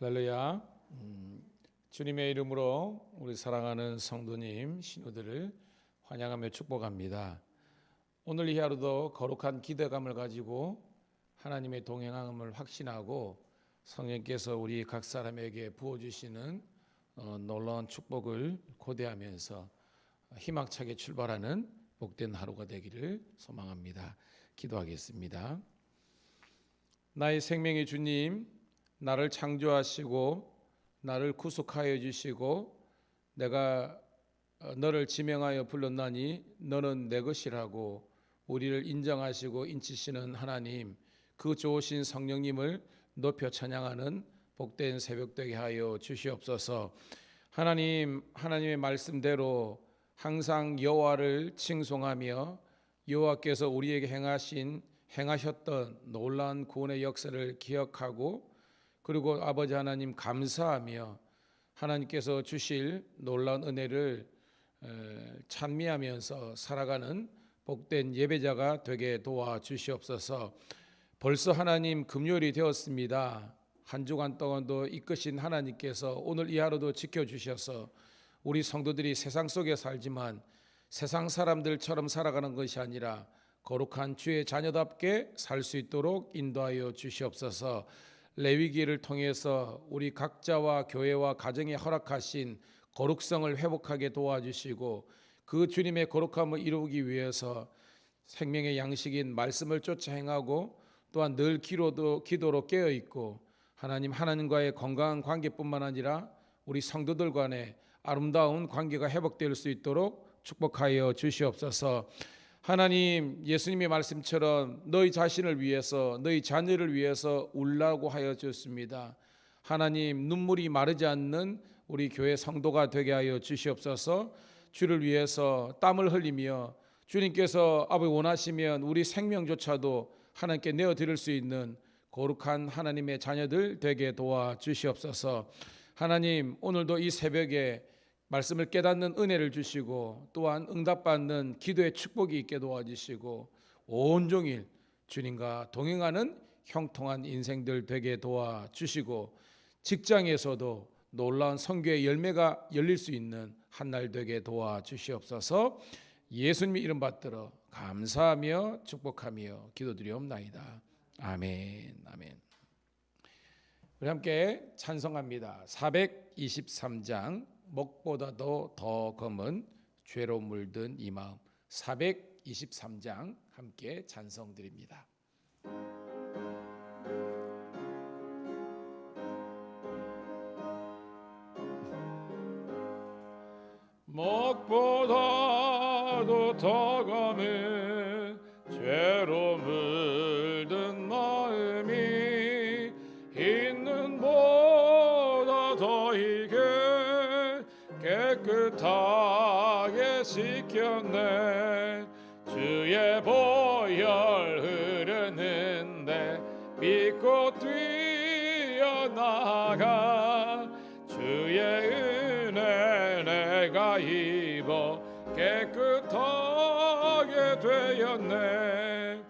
할렐루야. 주님의 이름으로 우리 사랑하는 성도님, 신우들을 환영하며 축복합니다. 오늘 이 하루도 거룩한 기대감을 가지고 하나님의 동행함을 확신하고 성령께서 우리 각 사람에게 부어주시는 놀라운 축복을 고대하면서 희망차게 출발하는 복된 하루가 되기를 소망합니다. 기도하겠습니다. 나의 생명의 주님, 나를 창조하시고 나를 구속하여 주시고 내가 너를 지명하여 불렀나니 너는 내 것이라고 우리를 인정하시고 인치시는 하나님, 그 좋으신 성령님을 높여 찬양하는 복된 새벽 되게 하여 주시옵소서. 하나님, 하나님의 말씀대로 항상 여호와를 칭송하며 여호와께서 우리에게 행하셨던 놀라운 구원의 역사를 기억하고, 그리고 아버지 하나님 감사하며 하나님께서 주실 놀라운 은혜를 찬미하면서 살아가는 복된 예배자가 되게 도와주시옵소서. 벌써 하나님 금요일이 되었습니다. 한 주간 동안도 이끄신 하나님께서 오늘 이 하루도 지켜주셔서 우리 성도들이 세상 속에 살지만 세상 사람들처럼 살아가는 것이 아니라 거룩한 주의 자녀답게 살 수 있도록 인도하여 주시옵소서. 레위기를 통해서 우리 각자와 교회와 가정에 허락하신 거룩성을 회복하게 도와주시고, 그 주님의 거룩함을 이루기 위해서 생명의 양식인 말씀을 쫓아 행하고 또한 늘 기도로 깨어있고 하나님과의 건강한 관계뿐만 아니라 우리 성도들 간의 아름다운 관계가 회복될 수 있도록 축복하여 주시옵소서. 하나님, 예수님의 말씀처럼 너희 자신을 위해서 너희 자녀를 위해서 울라고 하여 주셨습니다. 하나님, 눈물이 마르지 않는 우리 교회 성도가 되게 하여 주시옵소서. 주를 위해서 땀을 흘리며 주님께서 아버지 원하시면 우리 생명조차도 하나님께 내어드릴 수 있는 거룩한 하나님의 자녀들 되게 도와주시옵소서. 하나님, 오늘도 이 새벽에 말씀을 깨닫는 은혜를 주시고 또한 응답받는 기도의 축복이 있게 도와주시고 온종일 주님과 동행하는 형통한 인생들 되게 도와주시고 직장에서도 놀라운 선교의 열매가 열릴 수 있는 한날 되게 도와주시옵소서. 예수님의 이름 받들어 감사하며 축복하며 기도드리옵나이다. 아멘. 아멘. 우리 함께 찬송합니다. 423장 목보다도 더 검은 죄로 물든 이 마음, 423장 함께 찬송드립니다. 목보다도 더 검은 죄로 물든 마음이 있는 보다 더 이게 깨끗하게 씻겼네. 주의 보혈 흐르는데 믿고 뛰어나가 주의 은혜 내가 입어 깨끗하게 되었네.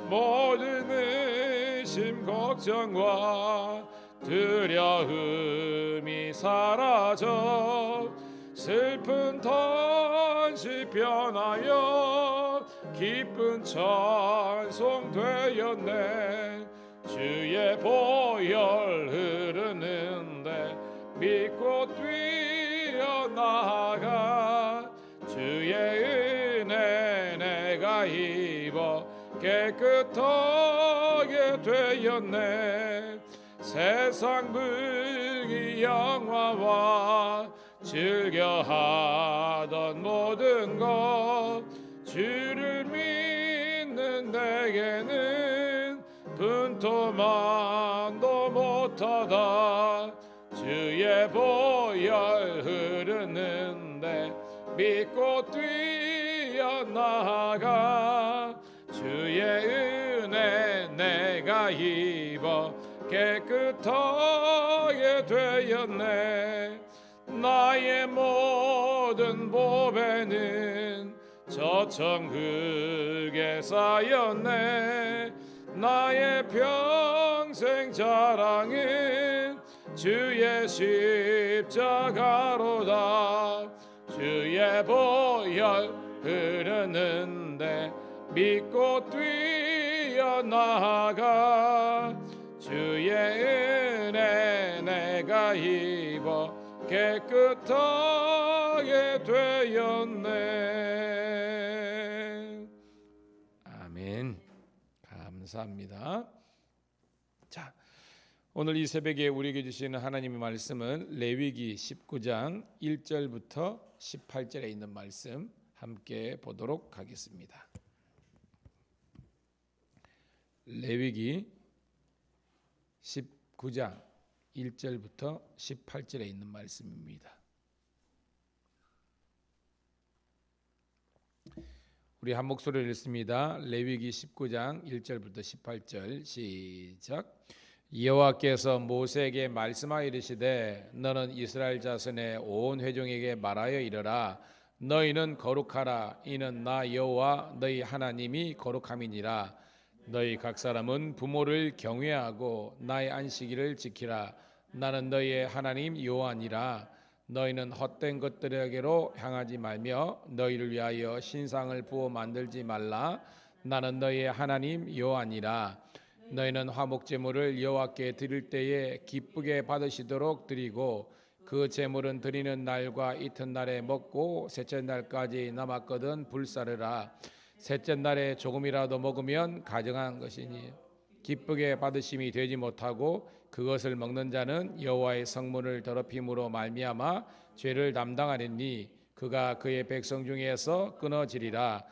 모든 의심 걱정과 두려움이 사라져 슬픈 탄식 변하여 기쁜 찬송 되었네. 주의 보혈 흐르는데 믿고 뛰어나가 주의 은혜 내가 입어 깨끗하게 되었네. 세상 불기 영화와 즐겨하던 모든 것 주를 믿는 내게는 분토만도 못하다. 주의 보혈 흐르는데 믿고 뛰어나가 주의 은혜 내가 입어 깨끗하게 되었네. 나의 모든 보배는 저 천국에 쌓였네. 나의 평생 자랑은 주의 십자가로다. 주의 보혈 흐르는데 믿고 뛰어나가. 주의 은혜 내가 입어 깨끗하게 되었네. 아멘. 감사합니다. 자, 오늘 이 새벽에 우리에게 주시는 하나님의 말씀은 레위기 19장 1절부터 18절에 있는 말씀 함께 보도록 하겠습니다. 레위기 19장 1절부터 18절에 있는 말씀입니다. 우리 한 목소리를 읽습니다. 레위기 19장 1절부터 18절 시작. 여호와께서 모세에게 말씀하여 이르시되 너는 이스라엘 자손의 온 회중에게 말하여 이르라. 너희는 거룩하라. 이는 나 여호와 너희 하나님이 거룩함이니라. 너희 각 사람은 부모를 경외하고 나의 안식일을 지키라. 나는 너희의 하나님 여호와니라. 너희는 헛된 것들에게로 향하지 말며 너희를 위하여 신상을 부어 만들지 말라. 나는 너희의 하나님 여호와니라. 너희는 화목 제물을 여호와께 드릴 때에 기쁘게 받으시도록 드리고 그 제물은 드리는 날과 이튿날에 먹고 셋째 날까지 남았거든 불사르라. 셋째 날에 조금이라도 먹으면 가증한 것이니 기쁘게 받으심이 되지 못하고 그것을 먹는 자는 여호와의 성문을 더럽힘으로 말미암아 죄를 담당하리니 그가 그의 백성 중에서 끊어지리라.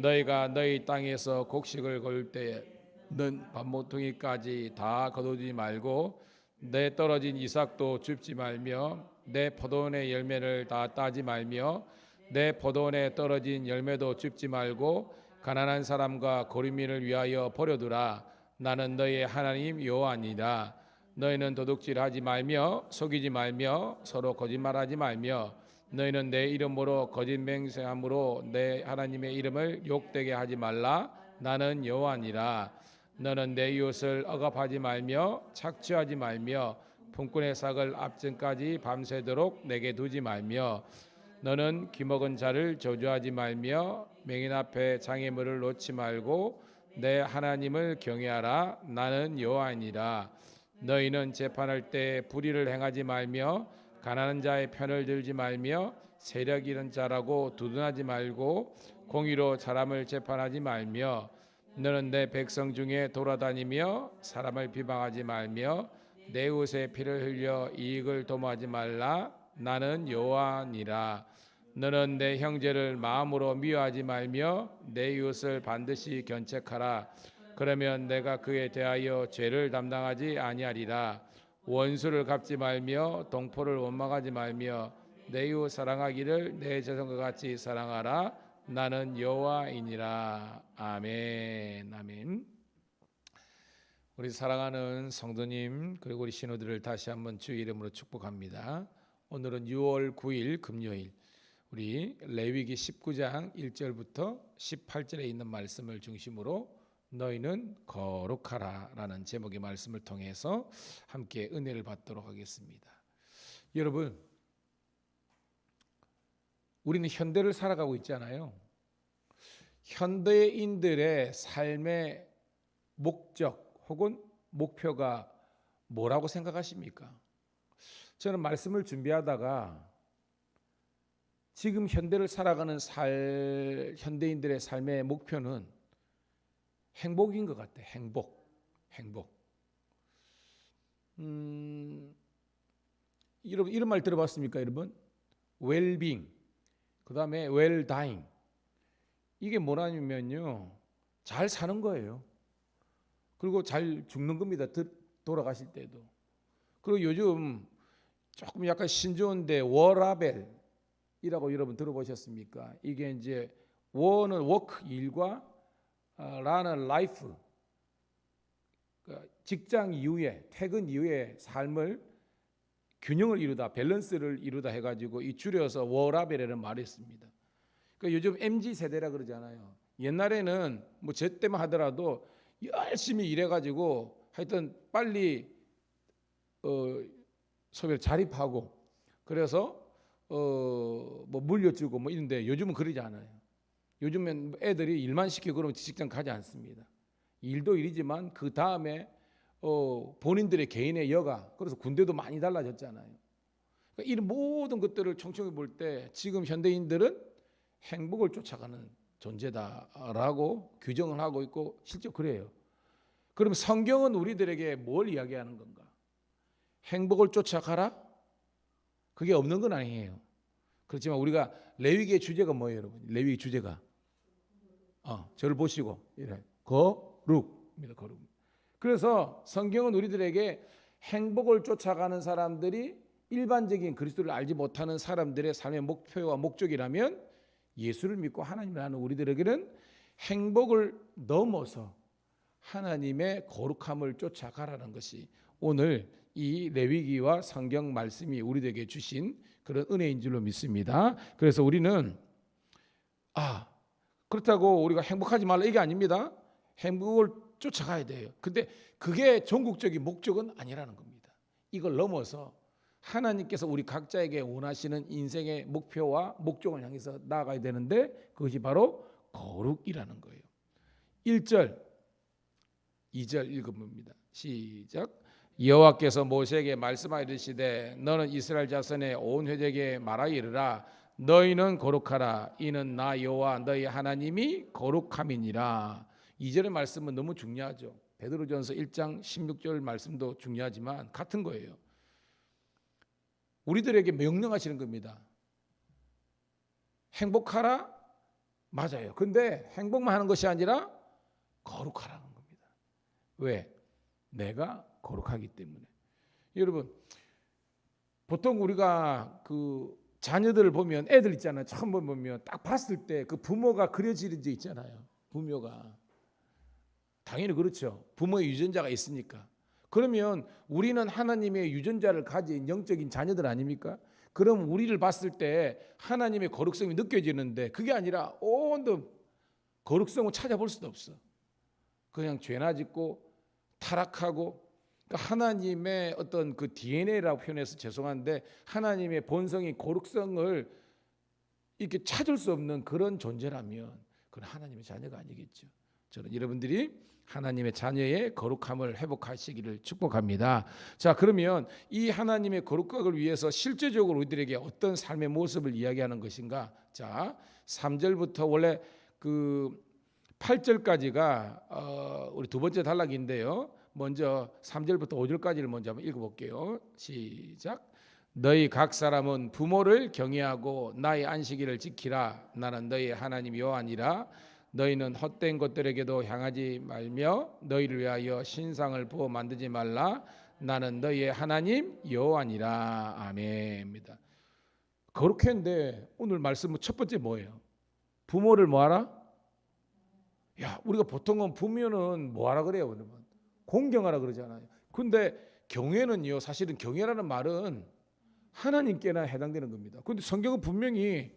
너희가 너희 땅에서 곡식을 거둘 때는 밭모퉁이까지 다 거두지 말고 내 떨어진 이삭도 줍지 말며 내 포도원의 열매를 다 따지 말며 내 포도원에 떨어진 열매도 줍지 말고 가난한 사람과 고리민을 위하여 버려두라. 나는 너희의 하나님 여호와니라. 너희는 도둑질하지 말며 속이지 말며 서로 거짓말하지 말며 너희는 내 이름으로 거짓 맹세함으로 내 하나님의 이름을 욕되게 하지 말라. 나는 여호와니라. 너는 내 이웃을 억압하지 말며 착취하지 말며 품꾼의 삭을 앞전까지 밤새도록 내게 두지 말며 너는 기먹은 자를 저주하지 말며 맹인 앞에 장애물을 놓지 말고 내 하나님을 경외하라. 나는 여호와니라. 너희는 재판할 때 불의를 행하지 말며 가난한 자의 편을 들지 말며 세력 잃은 자라고 두둔하지 말고 공의로 사람을 재판하지 말며 너는 내 백성 중에 돌아다니며 사람을 비방하지 말며 내 이웃의 피를 흘려 이익을 도모하지 말라. 나는 여호와니라. 너는 내 형제를 마음으로 미워하지 말며 내 이웃을 반드시 견책하라. 그러면 내가 그에 대하여 죄를 담당하지 아니하리라. 원수를 갚지 말며 동포를 원망하지 말며 내 이웃 사랑하기를 내 자손과 같이 사랑하라. 나는 여호와이니라. 아멘. 아멘. 우리 사랑하는 성도님 그리고 우리 신우들을 다시 한번 주의 이름으로 축복합니다. 오늘은 6월 9일 금요일 우리 레위기 19장 1절부터 18절에 있는 말씀을 중심으로 너희는 거룩하라 라는 제목의 말씀을 통해서 함께 은혜를 받도록 하겠습니다. 여러분, 우리는 현대를 살아가고 있잖아요. 현대인들의 삶의 목적 혹은 목표가 뭐라고 생각하십니까? 저는 말씀을 준비하다가 지금 현대를 살아가는 현대인들의 삶의 목표는 행복인 것 같아요. 행복. 여러분 이런 말 들어봤습니까, 여러분? 웰빙, 그 다음에 웰다잉. 이게 뭐냐면요, 잘 사는 거예요. 그리고 잘 죽는 겁니다. 돌아가실 때도. 그리고 요즘 조금 약간 신조어인데 워라벨이라고 여러분 들어보셨습니까? 이게 이제 워는 워크 일과 라는 라이프, 직장 이후에 퇴근 이후에 삶을 균형을 이루다, 밸런스를 이루다 해가지고 이 줄여서 워라벨이라는 말이 있습니다. 그러니까 요즘 MZ 세대라 그러잖아요. 옛날에는 뭐 저 때만 하더라도 열심히 일해가지고 하여튼 빨리 소비를 자립하고 그래서 뭐 물려주고 뭐 이런데 요즘은 그러지 않아요. 요즘엔 애들이 일만 시키고 그러면 직장 가지 않습니다. 일도 일이지만 그 다음에 본인들의 개인의 여가, 그래서 군대도 많이 달라졌잖아요. 그러니까 이런 모든 것들을 총총해 볼 때 지금 현대인들은 행복을 쫓아가는 존재다라고 규정을 하고 있고 실제 그래요. 그럼 성경은 우리들에게 뭘 이야기하는 건가? 행복을 쫓아가라? 그게 없는 건 아니에요. 그렇지만 우리가 레위기의 주제가 뭐예요, 여러분? 레위기 주제가 저를 보시고 이래 거룩입니다. 거룩. 그래서 성경은 우리들에게 행복을 쫓아가는 사람들이 일반적인 그리스도를 알지 못하는 사람들의 삶의 목표와 목적이라면 예수를 믿고 하나님을 아는 우리들에게는 행복을 넘어서 하나님의 거룩함을 쫓아가라는 것이 오늘 이 레위기와 성경 말씀이 우리에게 주신 그런 은혜인 줄로 믿습니다. 그래서 우리는 그렇다고 우리가 행복하지 말라 이게 아닙니다. 행복을 쫓아가야 돼요. 근데 그게 전국적인 목적은 아니라는 겁니다. 이걸 넘어서 하나님께서 우리 각자에게 원하시는 인생의 목표와 목적을 향해서 나아가야 되는데 그것이 바로 거룩이라는 거예요. 1절 2절 읽어봅니다. 시작. 여호와께서 모세에게 말씀하시되 너는 이스라엘 자손의 온 회족에 말하여 이르라 너희는 거룩하라 이는 나 여호와 너희 하나님이 거룩함이니라. 2절의 말씀은 너무 중요하죠. 베드로전서 1장 16절 말씀도 중요하지만 같은 거예요. 우리들에게 명령하시는 겁니다. 행복하라? 맞아요. 근데 행복만 하는 것이 아니라 거룩하라는 겁니다. 왜? 내가 거룩하기 때문에. 여러분, 보통 우리가 그 자녀들을 보면 애들 있잖아요. 처음 보면 딱 봤을 때 그 부모가 그려지는 게 있잖아요. 부모가. 당연히 그렇죠. 부모의 유전자가 있으니까. 그러면 우리는 하나님의 유전자를 가진 영적인 자녀들 아닙니까? 그럼 우리를 봤을 때 하나님의 거룩성이 느껴지는데 그게 아니라 온도 거룩성을 찾아볼 수도 없어. 그냥 죄나 짓고 타락하고 그러니까 하나님의 어떤 그 DNA라고 표현해서 죄송한데 하나님의 본성이 거룩성을 이렇게 찾을 수 없는 그런 존재라면 그건 하나님의 자녀가 아니겠죠. 저는 여러분들이 하나님의 자녀의 거룩함을 회복하시기를 축복합니다. 자, 그러면 이 하나님의 거룩함을 위해서 실제적으로 우리들에게 어떤 삶의 모습을 이야기하는 것인가? 자, 3절부터 원래 그 8절까지가 우리 두 번째 단락인데요. 먼저 3절부터 5절까지를 먼저 한번 읽어볼게요. 시작. 너희 각 사람은 부모를 경외하고 나의 안식일을 지키라. 나는 너희 하나님 여호와니라. 너희는 헛된 것들에게도 향하지 말며 너희를 위하여 신상을 부어 만들지 말라. 나는 너희의 하나님 여호와니라. 아멘입니다. 거룩했는데 오늘 말씀은 첫 번째 뭐예요? 부모를 뭐하라? 야, 우리가 보통은 부모는 뭐하라 그래요, 여러분? 공경하라 그러잖아요. 근데 경외는요, 사실은 경외라는 말은 하나님께나 해당되는 겁니다. 그런데 성경은 분명히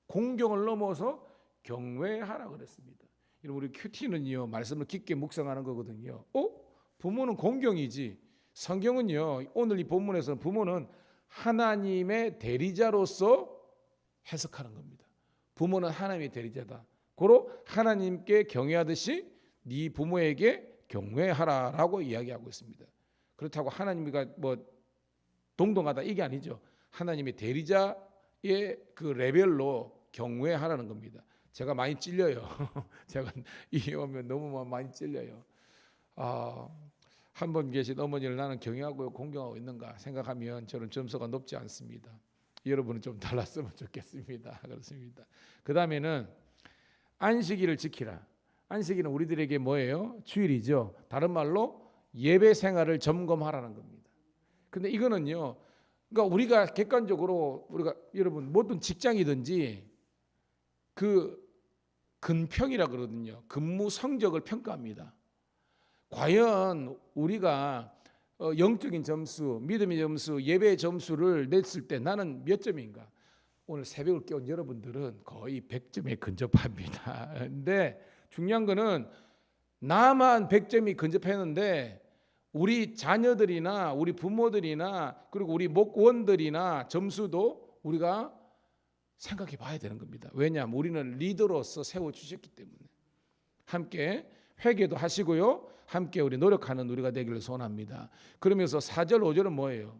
공경을 넘어서 경외하라 그랬습니다. 우리 큐티는요 말씀을 깊게 묵상하는 거거든요. 부모는 공경이지. 성경은요 오늘 이 본문에서는 부모는 하나님의 대리자로서 해석하는 겁니다. 부모는 하나님의 대리자다. 고로 하나님께 경외하듯이 네 부모에게 경외하라라고 이야기하고 있습니다. 그렇다고 하나님과 뭐 동등하다 이게 아니죠. 하나님의 대리자의 그 레벨로 경외하라는 겁니다. 제가 많이 찔려요. 제가 이에 오면 너무 많이 찔려요. 한 번 계신 어머니를 나는 경외하고 공경하고 있는가 생각하면 저는 점수가 높지 않습니다. 여러분은 좀 달랐으면 좋겠습니다. 그렇습니다. 그 다음에는 안식일을 지키라. 안식일은 우리들에게 뭐예요? 주일이죠. 다른 말로 예배 생활을 점검하라는 겁니다. 근데 이거는요, 그러니까 우리가 객관적으로 우리가 여러분 모든 직장이든지 그 근평이라 그러거든요. 근무 성적을 평가합니다. 과연 우리가 영적인 점수, 믿음의 점수, 예배의 점수를 냈을 때 나는 몇 점인가? 오늘 새벽을 깨운 여러분들은 거의 100점에 근접합니다. 근데 중요한 거는 나만 100점이 근접했는데 우리 자녀들이나 우리 부모들이나 그리고 우리 목원들이나 점수도 우리가 생각해 봐야 되는 겁니다. 왜냐하면 우리는 리더로서 세워주셨기 때문에. 함께 회개도 하시고요, 함께 우리 노력하는 우리가 되기를 소원합니다. 그러면서 4절 5절은 뭐예요?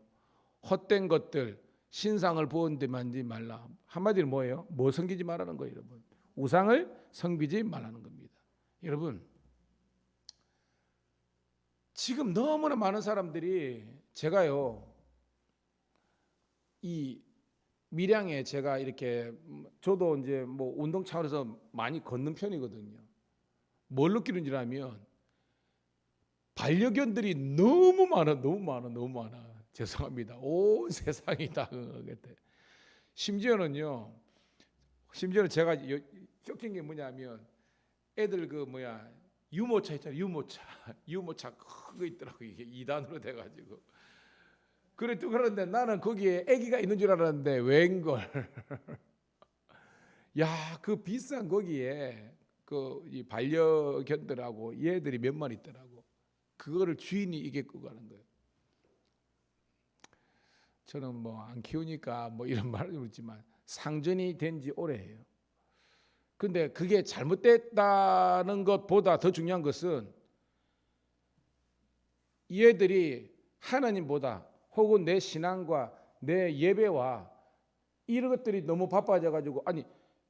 헛된 것들, 신상을 보는 데 만지 말라. 한마디로 뭐예요? 뭐 섬기지 말라는 거예요, 여러분. 우상을 섬기지 말라는 겁니다. 여러분, 지금 너무나 많은 사람들이, 제가요, 이 밀양에 제가 이렇게, 저도 이제 뭐 운동 차원에서 많이 걷는 편이거든요. 뭘 느끼는지 하면 반려견들이 너무 많아. 죄송합니다. 온 세상이 다 그때. 심지어는 제가 쫓긴 게 뭐냐면, 애들 유모차 있잖아요. 유모차 큰 거 있더라고요. 이게 2단으로 돼가지고. 그런데 나는 거기에 아기가 있는 줄 알았는데 웬걸. 야, 그 비싼 거기에 이 반려견들하고 얘들이 몇 마리 있더라고. 그거를 주인이 이게 끄고 가는 거예요. 저는 뭐 안 키우니까 뭐 이런 말을 그렇지만 상전이 된 지 오래예요. 근데 그게 잘못됐다는 것보다 더 중요한 것은 얘들이 하나님보다 혹은 내 신앙과 내 예배와 이런 것들이 너무 바빠져 가지고, 아니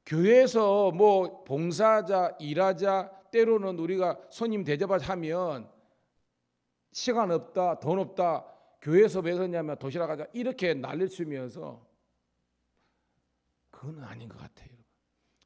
교회에서 뭐 봉사하자, 일하자, 때로는 우리가 손님 대접하면 시간 없다, 돈 없다, 교회에서 왜 그러냐면 도시락 하자 이렇게 난리를 치면서, 그건 아닌 것 같아요.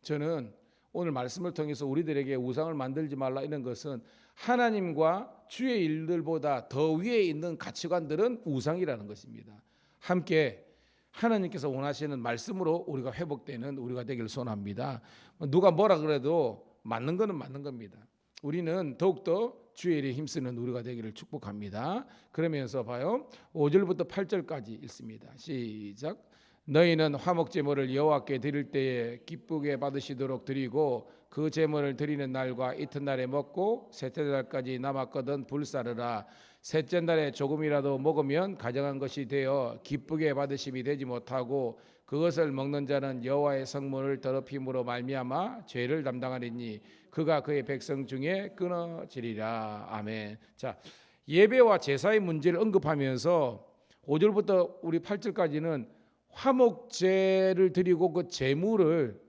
저는 오늘 말씀을 통해서 우리들에게 우상을 만들지 말라 이런 것은 하나님과 주의 일들보다 더 위에 있는 가치관들은 우상이라는 것입니다. 함께 하나님께서 원하시는 말씀으로 우리가 회복되는 우리가 되기를 소원합니다. 누가 뭐라 그래도 맞는 거는 맞는 겁니다. 우리는 더욱더 주의 일에 힘쓰는 우리가 되기를 축복합니다. 그러면서 봐요. 5절부터 8절까지 읽습니다. 시작. 너희는 화목 제물을 여호와께 드릴 때에 기쁘게 받으시도록 드리고 그 제물을 드리는 날과 이튿날에 먹고 셋째 날까지 남았거든 불사르라. 셋째 날에 조금이라도 먹으면 가정한 것이 되어 기쁘게 받으심이 되지 못하고 그것을 먹는 자는 여호와의 성문을 더럽힘으로 말미암아 죄를 담당하리니 그가 그의 백성 중에 끊어지리라. 아멘. 자, 예배와 제사의 문제를 언급하면서 5절부터 우리 8절까지는 화목제를 드리고 그 제물을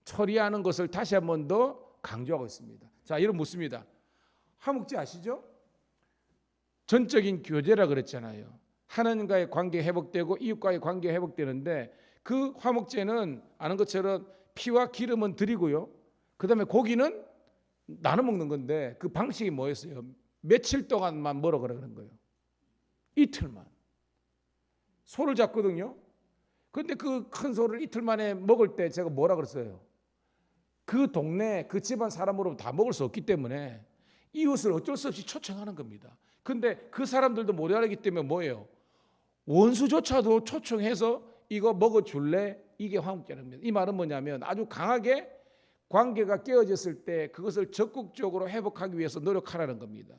처리하는 것을 다시 한 번 더 강조하고 있습니다. 자, 여러분 묻습니다. 화목제 아시죠? 전적인 교제라 그랬잖아요. 하나님과의 관계 회복되고 이웃과의 관계 회복되는데, 그 화목제는 아는 것처럼 피와 기름은 드리고요, 그 다음에 고기는 나눠 먹는 건데, 그 방식이 뭐였어요? 며칠 동안만 먹으라 그러는 거예요. 이틀만. 소를 잡거든요. 그런데 그 큰 소를 이틀 만에 먹을 때 제가 뭐라 그랬어요? 그 동네 그 집안 사람으로 다 먹을 수 없기 때문에 이웃을 어쩔 수 없이 초청하는 겁니다. 근데 그 사람들도 모자라기 때문에 뭐예요? 원수조차도 초청해서 이거 먹어줄래? 이게 화목제랍니다. 이 말은 뭐냐면 아주 강하게 관계가 깨어졌을 때 그것을 적극적으로 회복하기 위해서 노력하라는 겁니다.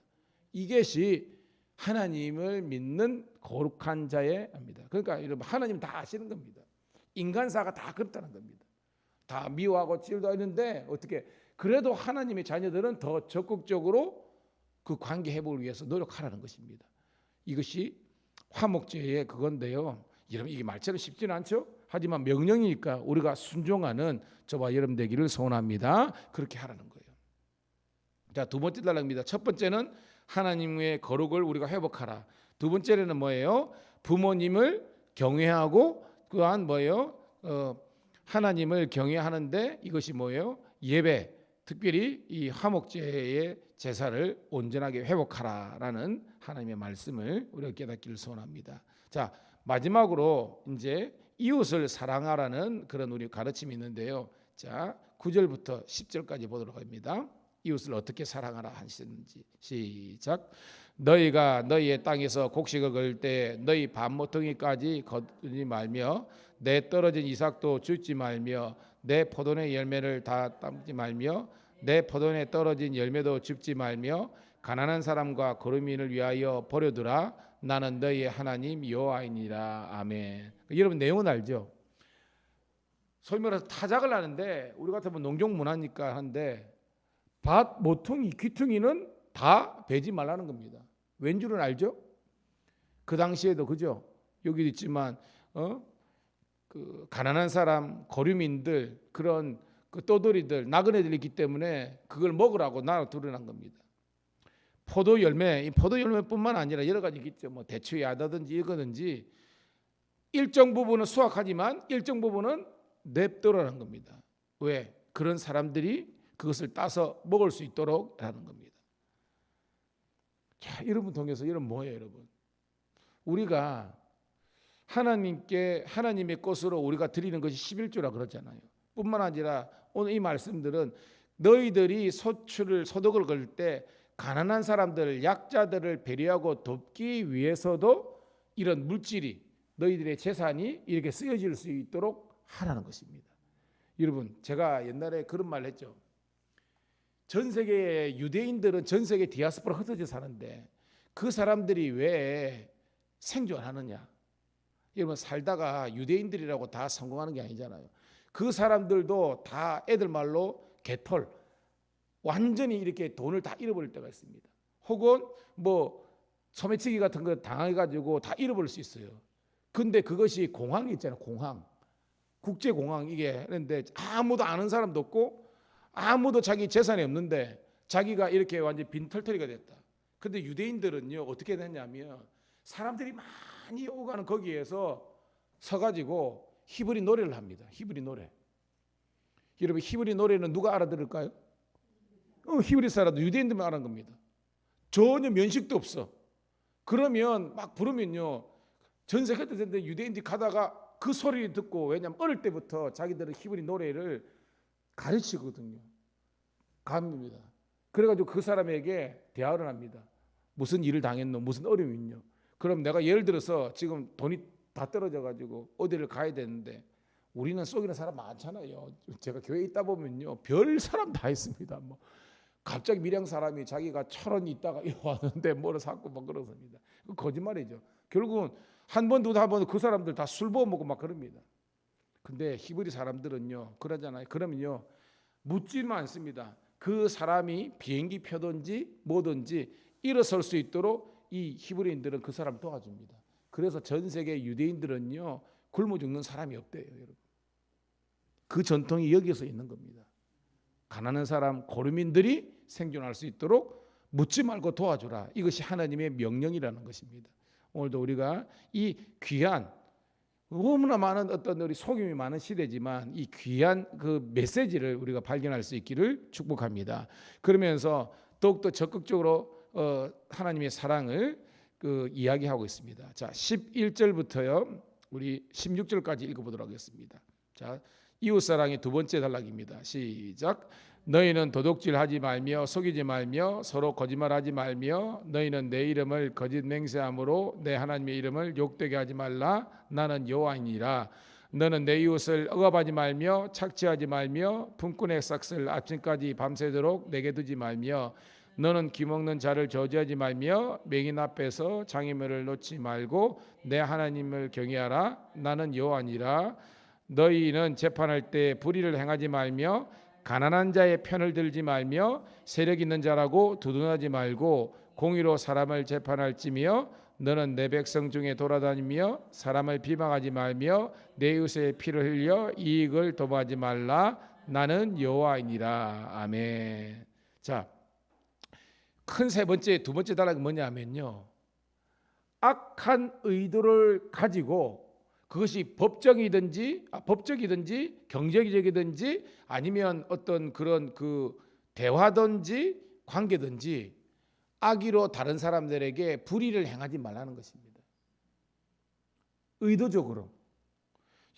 이것이 하나님을 믿는 거룩한 자의 합니다. 그러니까 여러분, 하나님 다 아시는 겁니다. 인간사가 다 그렇다는 겁니다. 다 미워하고 찔도 있는데 어떻게, 그래도 하나님의 자녀들은 더 적극적으로 그 관계 회복을 위해서 노력하라는 것입니다. 이것이 화목제의 그건데요. 여러분, 이게 말처럼 쉽지는 않죠. 하지만 명령이니까 우리가 순종하는 저와 여러분 되기를 소원합니다. 그렇게 하라는 거예요. 자, 두 번째 단락입니다. 첫 번째는 하나님의 거룩을 우리가 회복하라. 두 번째는 뭐예요? 부모님을 경외하고, 또한 뭐예요? 하나님을 경외하는데 이것이 뭐예요? 예배, 특별히 이 화목제의 제사를 온전하게 회복하라라는 하나님의 말씀을 우리가 깨닫기를 소원합니다. 자, 마지막으로 이제 이웃을 사랑하라는 그런 우리 가르침이 있는데요. 자, 9절부터 10절까지 보도록 합니다. 이웃을 어떻게 사랑하라 하시는지. 시작. 너희가 너희의 땅에서 곡식을 거을 때 너희 밥 모퉁이까지 거두지 말며 내 떨어진 이삭도 줍지 말며 내 포도의 열매를 다 따지 말며 내 포도에 떨어진 열매도 줍지 말며 가난한 사람과 거류민을 위하여 버려두라. 나는 너희의 하나님 여호와이니라. 아멘. 여러분 내용은 알죠? 소위 말해서 타작을 하는데 우리 같으면 농경 문화니까 하는데 밭, 모퉁이, 귀퉁이는 다 베지 말라는 겁니다. 왠 줄은 알죠? 그 당시에도 그죠? 여기도 있지만 그 가난한 사람, 거류민들 그런 그 떠돌이들, 나그네들이 있기 때문에 그걸 먹으라고 놔두려는 겁니다. 포도 열매, 이 포도 열매뿐만 아니라 여러 가지 있죠. 뭐 대추 야다든지 이거든지 일정 부분은 수확하지만 일정 부분은 냅두라는 겁니다. 왜? 그런 사람들이 그것을 따서 먹을 수 있도록 하는 겁니다. 자, 여러분 통해서 여러분 뭐예요, 여러분? 우리가 하나님께 하나님의 것으로 우리가 드리는 것이 11조라 그러잖아요. 뿐만 아니라 오늘 이 말씀들은 너희들이 소득을 걸 때 가난한 사람들, 약자들을 배려하고 돕기 위해서도 이런 물질이 너희들의 재산이 이렇게 쓰여질 수 있도록 하라는 것입니다. 여러분, 제가 옛날에 그런 말 했죠. 전 세계의 유대인들은 전 세계 디아스포라 흩어져 사는데 그 사람들이 왜 생존하느냐? 여러분, 살다가 유대인들이라고 다 성공하는 게 아니잖아요. 그 사람들도 다 애들 말로 개털, 완전히 이렇게 돈을 다 잃어버릴 때가 있습니다. 혹은 뭐 소매치기 같은 거 당해가지고 다 잃어버릴 수 있어요. 근데 그것이 공항이 있잖아요. 공항, 국제공항 이게 그런데 아무도 아는 사람도 없고 아무도 자기 재산이 없는데 자기가 이렇게 완전 빈털터리가 됐다. 근데 유대인들은요 어떻게 됐냐면 사람들이 많이 오가는 거기에서 서가지고 히브리 노래를 합니다. 히브리 노래. 여러분 히브리 노래는 누가 알아들을까요? 히브리 사람도 유대인들만 아는 겁니다. 전혀 면식도 없어. 그러면 막 부르면요 전 세계 때인데 유대인들이 가다가 그 소리를 듣고 왜냐하면 어릴 때부터 자기들은 히브리 노래를 가르치거든요. 갑니다. 그래가지고 그 사람에게 대화를 합니다. 무슨 일을 당했노? 무슨 어려움이 있노? 그럼 내가 예를 들어서 지금 돈이 다 떨어져가지고 어디를 가야 되는데 우리는 속이는 사람 많잖아요. 제가 교회에 있다 보면요 별 사람 다 있습니다. 뭐 갑자기 밀양 사람이 자기가 1,000원 있다가 왔는데 뭐를 샀고 막 그러습니다. 거짓말이죠. 결국은 한 번, 두 번 그 사람들 다 술 먹고 막 그럽니다. 근데 히브리 사람들은요 그러잖아요. 그러면요 묻지만 않습니다. 그 사람이 비행기 표든지 뭐든지 일어설 수 있도록 이 히브리인들은 그 사람 도와줍니다. 그래서 전 세계 유대인들은요 굶어 죽는 사람이 없대요, 여러분. 그 전통이 여기서 있는 겁니다. 가난한 사람, 고르민들이 생존할 수 있도록 묻지 말고 도와주라. 이것이 하나님의 명령이라는 것입니다. 오늘도 우리가 이 귀한 너무나 많은 어떤 우리 속임이 많은 시대지만 이 귀한 그 메시지를 우리가 발견할 수 있기를 축복합니다. 그러면서 더욱더 적극적으로 하나님의 사랑을 그 이야기하고 있습니다. 자, 11절부터요. 우리 16절까지 읽어보도록 하겠습니다. 자, 이웃사랑의 두 번째 단락입니다. 시작. 너희는 도둑질하지 말며 속이지 말며 서로 거짓말하지 말며 너희는 내 이름을 거짓 맹세함으로 내 하나님의 이름을 욕되게 하지 말라. 나는 여호와이니라. 너는 내 이웃을 억압하지 말며 착취하지 말며 품꾼의 삭슬 아침까지 밤새도록 내게 두지 말며 너는 기먹는 자를 저주하지 말며 맹인 앞에서 장애물을 놓지 말고 내 하나님을 경외하라. 나는 여호와니라. 너희는 재판할 때 불의를 행하지 말며 가난한 자의 편을 들지 말며 세력 있는 자라고 두둔하지 말고 공의로 사람을 재판할지며 너는 내 백성 중에 돌아다니며 사람을 비방하지 말며 내 이웃의 피를 흘려 이익을 도모하지 말라. 나는 여호와이니라. 아멘. 자, 큰 세 번째, 두 번째 단락이 뭐냐면요. 악한 의도를 가지고 그것이 법적이든지 경제적이든지 아니면 어떤 그런 그 대화든지 관계든지 악의로 다른 사람들에게 불의를 행하지 말라는 것입니다. 의도적으로.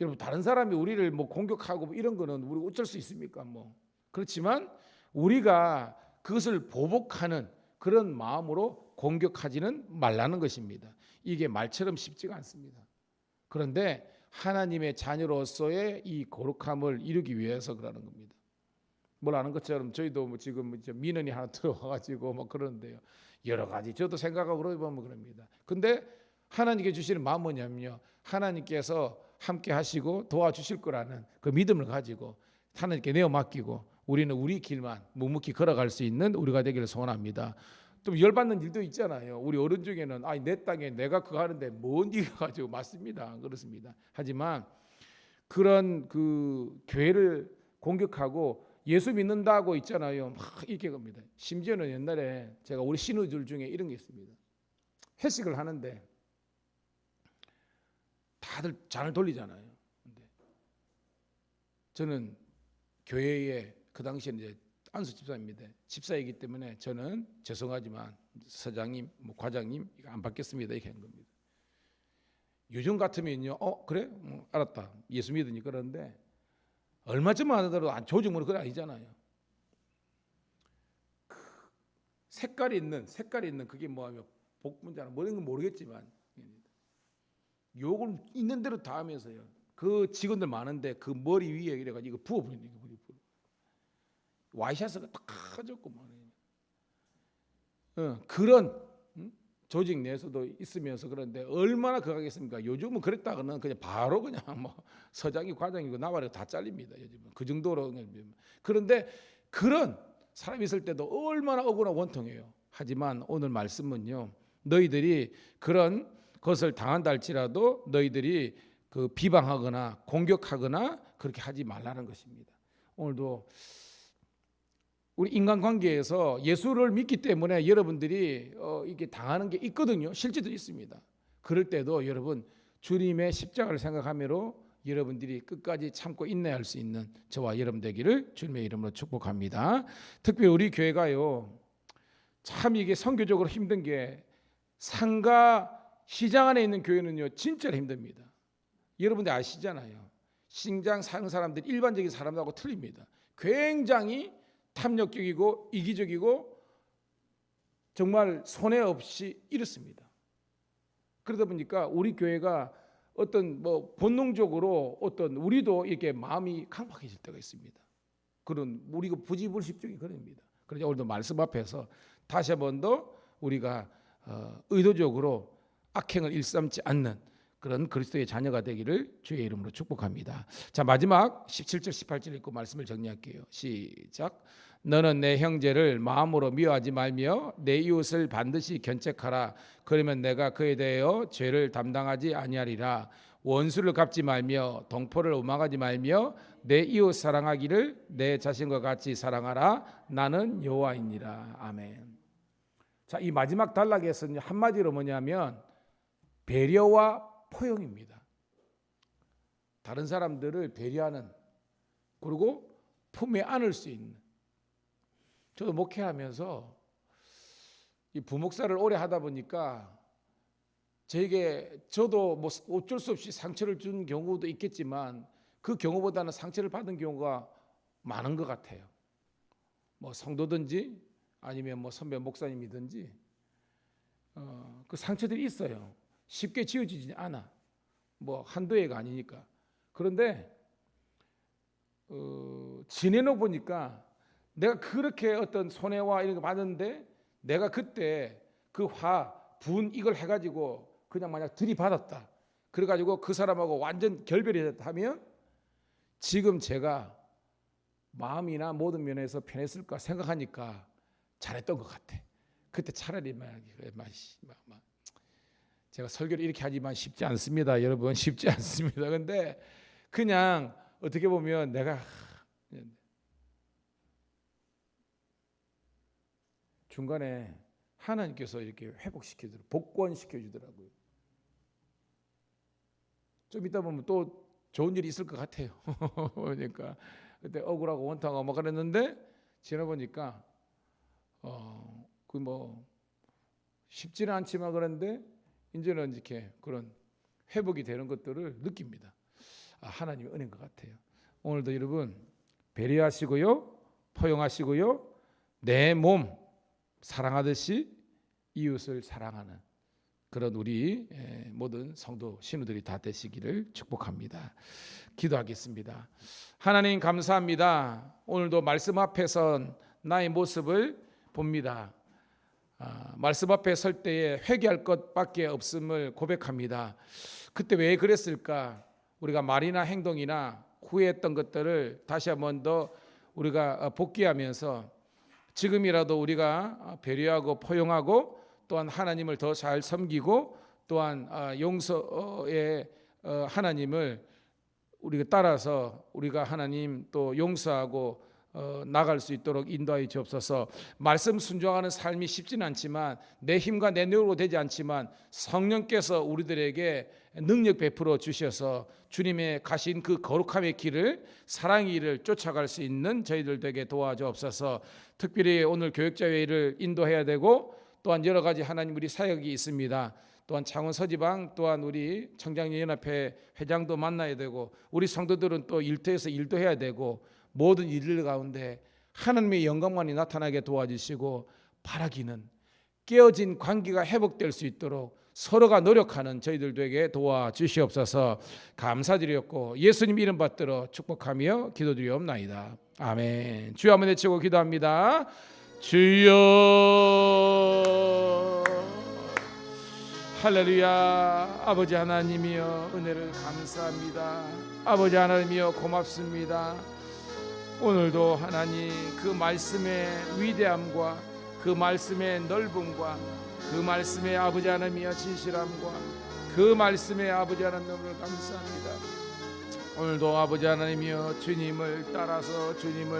여러분 다른 사람이 우리를 뭐 공격하고 뭐 이런 거는 우리 어쩔 수 있습니까? 뭐 그렇지만 우리가 그것을 보복하는 그런 마음으로 공격하지는 말라는 것입니다. 이게 말처럼 쉽지가 않습니다. 그런데 하나님의 자녀로서의 이 거룩함을 이루기 위해서 그러는 겁니다. 뭘 아는 것처럼 저희도 뭐 지금 이제 민원이 하나 들어와가지고 뭐 그러는데요. 여러 가지 저도 생각하고 그러면 그럽니다. 근데 하나님께 주시는 마음은 뭐냐면요, 하나님께서 함께 하시고 도와주실 거라는 그 믿음을 가지고 하나님께 내어 맡기고 우리는 우리 길만 묵묵히 걸어갈 수 있는 우리가 되기를 소원합니다. 또 열받는 일도 있잖아요. 우리 어른 중에는 내 땅에 내가 그거 하는데 뭔 네가 가지고. 맞습니다. 그렇습니다. 하지만 그런 그 교회를 공격하고 예수 믿는다고 있잖아요. 막 이렇게 겁니다. 심지어는 옛날에 제가 우리 신우들 중에 이런 게 있습니다. 회식을 하는데 다들 잔을 돌리잖아요. 근데 저는 교회에 그 당시에 이제 안수 집사입니다. 집사이기 때문에 저는 죄송하지만 서장님, 뭐 과장님 이거 안 받겠습니다. 이렇게 한 겁니다. 요즘 같으면요, 그래, 알았다. 예수 믿으니까. 그런데 얼마쯤 안 하더라도 조직으로 그건 아니잖아요. 색깔이 있는 그게 뭐하면 복분자나 뭐 이런 건 모르겠지만 욕을 있는 대로 다 하면서요. 그 직원들 많은데 그 머리 위에 이래가지고 이거 부어버리는 거. 와이셔츠가 딱 커졌고 그런 조직 내에서도 있으면서 그런데 얼마나 그하겠습니까? 요즘은 그랬다가는 그냥 바로 그냥 뭐 서장이 과장이고 나발이고 다 잘립니다. 요즘은 그 정도로. 그런데 그런 사람이 있을 때도 얼마나 억울하고 원통해요. 하지만 오늘 말씀은요, 너희들이 그런 것을 당한다 할지라도 너희들이 그 비방하거나 공격하거나 그렇게 하지 말라는 것입니다. 오늘도 우리 인간관계에서 예수를 믿기 때문에 여러분들이 이게 당하는 게 있거든요. 실제도 있습니다. 그럴 때도 여러분 주님의 십자가를 생각하므로 여러분들이 끝까지 참고 인내할 수 있는 저와 여러분 되기를 주님의 이름으로 축복합니다. 특별히 우리 교회가요, 참 이게 선교적으로 힘든 게 상가 시장 안에 있는 교회는요 진짜 힘듭니다. 여러분들 아시잖아요. 시장 사는 사람들이 일반적인 사람들하고 틀립니다. 굉장히 탐욕적이고 이기적이고 정말 손해 없이 이렇습니다. 그러다 보니까 우리 교회가 어떤 뭐 본능적으로 어떤 우리도 이렇게 마음이 강팍해질 때가 있습니다. 그런 우리가 부지불식적인 그럽니다. 그래서 오늘도 말씀 앞에서 다시 한 번 더 우리가 의도적으로 악행을 일삼지 않는 그런 그리스도의 자녀가 되기를 주의 이름으로 축복합니다. 자, 마지막 17절 18절 읽고 말씀을 정리할게요. 시작. 너는 내 형제를 마음으로 미워하지 말며 내 이웃을 반드시 견책하라. 그러면 내가 그에 대하여 죄를 담당하지 아니하리라. 원수를 갚지 말며 동포를 오망하지 말며 내 이웃 사랑하기를 내 자신과 같이 사랑하라. 나는 여호와이니라. 아멘. 자, 이 마지막 단락에서는 한마디로 뭐냐면 배려와 포용입니다. 다른 사람들을 배려하는, 그리고 품에 안을 수 있는. 저도 목회하면서 이 부목사를 오래 하다 보니까 저도 뭐 어쩔 수 없이 상처를 준 경우도 있겠지만 그 경우보다는 상처를 받은 경우가 많은 것 같아요. 뭐 성도든지 아니면 뭐 선배 목사님이든지 그 상처들이 있어요. 쉽게 지워지지 않아. 뭐 한두 해가 아니니까. 그런데 지내놓 보니까 내가 그렇게 어떤 손해와 이런 거 받았는데 내가 그때 그 분 이걸 해가지고 그냥 만약 들이받았다. 그래가지고 그 사람하고 완전 결별이 됐다 하면 지금 제가 마음이나 모든 면에서 편했을까 생각하니까 잘했던 것 같아. 그때 차라리 제가 설교를 이렇게 하지만 쉽지 않습니다. 여러분 쉽지 않습니다. 근데 그냥 어떻게 보면 내가 중간에 하나님께서 이렇게 회복시켜주더라고요. 복권시켜주더라고요. 좀 이따 보면 또 좋은 일이 있을 것 같아요. 그러니까 그때 억울하고 원통하고 막 그랬는데 지나보니까 그 뭐 쉽지는 않지만 그런데 이제는 이렇게 그런 회복이 되는 것들을 느낍니다. 하나님의 은혜인 것 같아요. 오늘도 여러분 배려하시고요, 포용하시고요, 내 몸 사랑하듯이 이웃을 사랑하는 그런 우리 모든 성도 신우들이 다 되시기를 축복합니다. 기도하겠습니다. 하나님 감사합니다. 오늘도 말씀 앞에선 나의 모습을 봅니다. 말씀 앞에 설 때에 회개할 것밖에 없음을 고백합니다. 그때 왜 그랬을까? 우리가 말이나 행동이나 후회했던 것들을 다시 한 번 더 우리가 복귀하면서 지금이라도 우리가 배려하고 포용하고 또한 하나님을 더 잘 섬기고 또한 용서의 하나님을 우리가 따라서 우리가 하나님 또 용서하고 나갈 수 있도록 인도하여 주옵소서. 말씀 순종하는 삶이 쉽지는 않지만 내 힘과 내 노력으로 되지 않지만 성령께서 우리들에게 능력 베풀어 주셔서 주님의 가신 그 거룩함의 길을 사랑의 길을 쫓아갈 수 있는 저희들 되게 도와주옵소서. 특별히 오늘 교역자회의를 인도해야 되고 또한 여러 가지 하나님 우리 사역이 있습니다. 또한 창원 서지방 또한 우리 청장연합회 회장도 만나야 되고 우리 성도들은 또 일터에서 일도 해야 되고 모든 일들 가운데 하나님의 영광만이 나타나게 도와주시고 바라기는 깨어진 관계가 회복될 수 있도록 서로가 노력하는 저희들에게 도와주시옵소서. 감사드렸고 예수님 이름 받들어 축복하며 기도드리옵나이다. 아멘. 주여 한번 외치고 기도합니다. 주여. 할렐루야. 아버지 하나님이여 은혜를 감사합니다. 아버지 하나님이여 고맙습니다. 오늘도 하나님 그 말씀의 위대함과 그 말씀의 넓음과 그 말씀의 아버지 하나님이여 진실함과 그 말씀의 아버지 하나님을 감사합니다. 오늘도 아버지 하나님이여 주님을 따라서 주님을